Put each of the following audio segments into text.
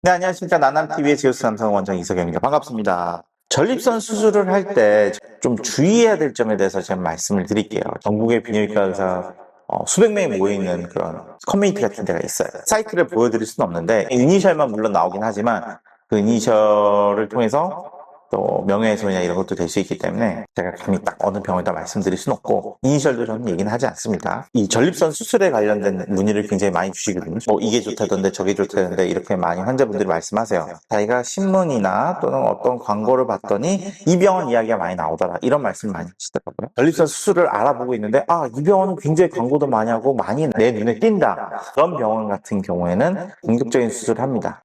네, 안녕하십니까. 나남TV의 제우스 남성 원장 이석영입니다. 반갑습니다. 전립선 수술을 할 때 좀 주의해야 될 점에 대해서 제가 말씀을 드릴게요. 전국의 비뇨기과 의사 수백 명이 모여있는 그런 커뮤니티 같은 데가 있어요. 사이트를 보여드릴 수는 없는데 이니셜만 물론 나오긴 하지만 그 이니셜을 통해서 또 명예훼손이나 이런 것도 될 수 있기 때문에 제가 감히 딱 어느 병원에다 말씀드릴 수는 없고 이니셜도 저는 얘기는 하지 않습니다. 이 전립선 수술에 관련된 문의를 굉장히 많이 주시거든요. 이게 좋다던데 저게 좋다던데 이렇게 많이 환자분들이 말씀하세요. 자기가 신문이나 또는 어떤 광고를 봤더니 이 병원 이야기가 많이 나오더라 이런 말씀 많이 하시더라고요. 전립선 수술을 알아보고 있는데 이 병원은 굉장히 광고도 많이 하고 많이 내 눈에 띈다. 그런 병원 같은 경우에는 공격적인 수술을 합니다.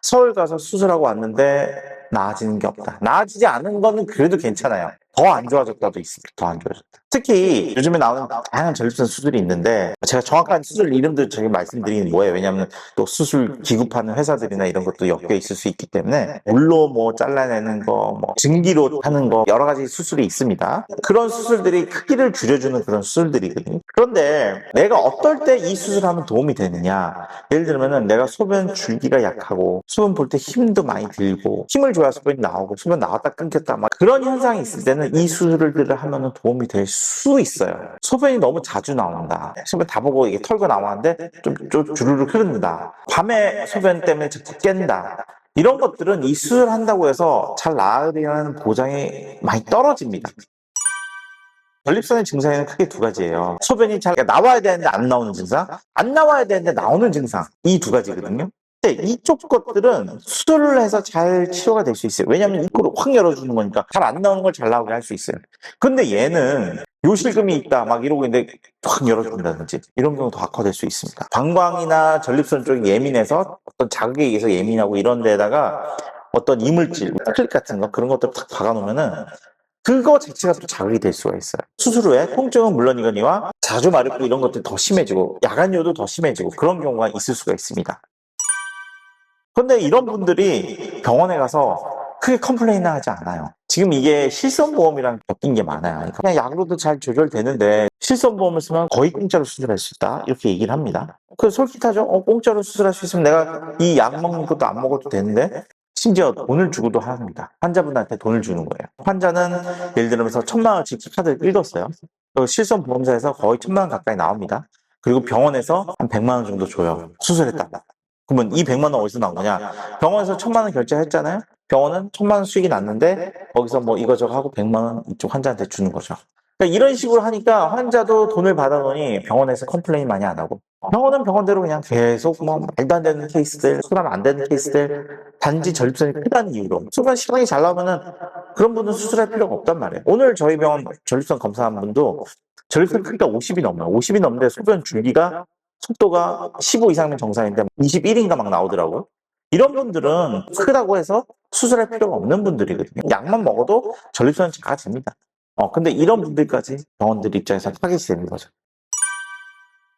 서울 가서 수술하고 왔는데 나아지는 게 없다. 나아지지 않은 거는 그래도 괜찮아요. 더 안 좋아졌다도 있습니다. 더 안 좋아졌다. 특히 요즘에 나오는 다양한 전립선 수술이 있는데 제가 정확한 수술 이름도 제가 말씀드리는 뭐예요. 왜냐하면 또 수술 기급하는 회사들이나 이런 것도 엮여 있을 수 있기 때문에 물로 뭐 잘라내는 거, 뭐 증기로 하는 거 여러 가지 수술이 있습니다. 그런 수술들이 크기를 줄여주는 그런 수술들이거든요. 그런데 내가 어떨 때 이 수술하면 도움이 되느냐? 예를 들면은 내가 소변 줄기가 약하고 소변 볼 때 힘도 많이 들고 힘을 줘야 소변이 나오고 소변 나왔다 끊겼다 막 그런 현상이 있을 때는 이 수술들을 하면 도움이 될 수 있어요. 소변이 너무 자주 나온다. 소변 다 보고 이게 털고 나왔는데 좀 주르륵 흐른다. 밤에 소변 때문에 자꾸 깬다. 이런 것들은 이 수술을 한다고 해서 잘 나으리라는 보장이 많이 떨어집니다. 전립선의 증상에는 크게 두 가지예요. 소변이 잘 나와야 되는데 안 나오는 증상, 안 나와야 되는데 나오는 증상. 이 두 가지거든요. 근데 이쪽 것들은 수술을 해서 잘 치료가 될 수 있어요. 왜냐하면 입구를 확 열어주는 거니까 잘 안 나오는 걸 잘 나오게 할 수 있어요. 근데 얘는 요실금이 있다 막 이러고 있는데 확 열어준다든지 이런 경우도 악화될 수 있습니다. 방광이나 전립선 쪽이 예민해서 어떤 자극에 의해서 예민하고 이런 데다가 어떤 이물질, 클릭 같은 거 그런 것들 탁 박아놓으면은 그거 자체가 또 자극이 될 수가 있어요. 수술 후에 통증은 물론이거니와 자주 마렵고 이런 것들이 더 심해지고 야간요도 더 심해지고 그런 경우가 있을 수가 있습니다. 그런데 이런 분들이 병원에 가서 크게 컴플레인을 하지 않아요. 지금 이게 실손보험이랑 엮인 게 많아요. 그냥 약으로도 잘 조절되는데 실손보험을 쓰면 거의 공짜로 수술할 수 있다 이렇게 얘기를 합니다. 그 솔깃하죠? 공짜로 수술할 수 있으면 내가 이 약 먹는 것도 안 먹어도 되는데 심지어 돈을 주고도 합니다. 환자분한테 돈을 주는 거예요. 환자는 예를 들면서 1,000만 원씩 카드를 긁었어요. 실손보험사에서 거의 1,000만 원 가까이 나옵니다. 그리고 병원에서 한 100만 원 정도 줘요. 수술했다. 그러면 이 100만 원 어디서 나온 거냐? 병원에서 1,000만 원 결제했잖아요? 병원은 1,000만 원 수익이 났는데 거기서 뭐 이거저거 하고 100만 원 이쪽 환자한테 주는 거죠. 그러니까 이런 식으로 하니까 환자도 돈을 받아놓으니 병원에서 컴플레인 많이 안 하고 병원은 병원대로 그냥 계속 뭐 말도 안 되는 케이스들, 수술하면 안 되는 케이스들 단지 전립선이 크다는 이유로 수술한 시간이 잘 나오면은 그런 분은 수술할 필요가 없단 말이에요. 오늘 저희 병원 전립선 검사한 분도 전립선 크기가 50이 넘어요. 50이 넘는데 소변 줄기가 속도가 15 이상이면 정상인데 21인가 막 나오더라고요. 이런 분들은 크다고 해서 수술할 필요가 없는 분들이거든요. 약만 먹어도 전립선은 작아집니다. 근데 이런 분들까지 병원들 입장에서 타겟이 되는 거죠.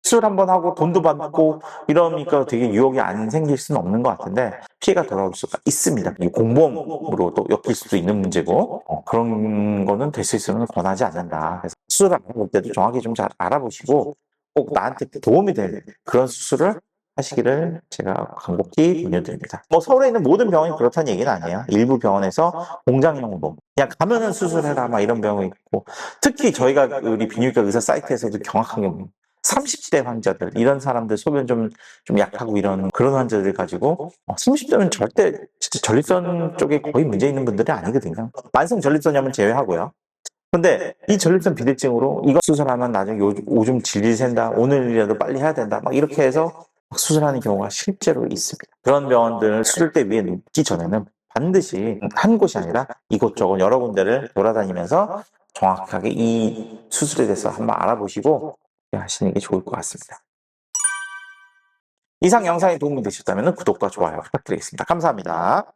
수술 한번 하고 돈도 받고 이러니까 되게 유혹이 안 생길 수는 없는 것 같은데 피해가 돌아올 수가 있습니다. 이 공범으로 또 엮일 수도 있는 문제고 그런 거는 될 수 있으면 권하지 않는다. 그래서 수술 알아볼 때도 정확히 좀 잘 알아보시고 꼭 나한테 도움이 될 그런 수술을 하시기를 제가 간곡히 권유드립니다. 뭐 서울에 있는 모든 병원이 그렇다는 얘기는 아니에요. 일부 병원에서 공장용으로 그냥 가면은 수술해라 막 이런 병원이 있고 특히 저희가 우리 비뇨기과 의사 사이트에서도 경악하게 30대 환자들, 이런 사람들 소변 좀 약하고 이런 그런 환자들 가지고 30대면 절대 진짜 전립선 쪽에 거의 문제 있는 분들이 아니거든요. 만성 전립선염은 제외하고요. 근데 이 전립선 비대증으로 이거 수술하면 나중에 오줌 질질 샌다, 오늘이라도 빨리 해야 된다, 막 이렇게 해서 수술하는 경우가 실제로 있습니다. 그런 병원들 수술대 위에 눕기 전에는 반드시 한 곳이 아니라 이곳저곳 여러 군데를 돌아다니면서 정확하게 이 수술에 대해서 한번 알아보시고 하시는 게 좋을 것 같습니다. 이상 영상이 도움이 되셨다면 구독과 좋아요 부탁드리겠습니다. 감사합니다.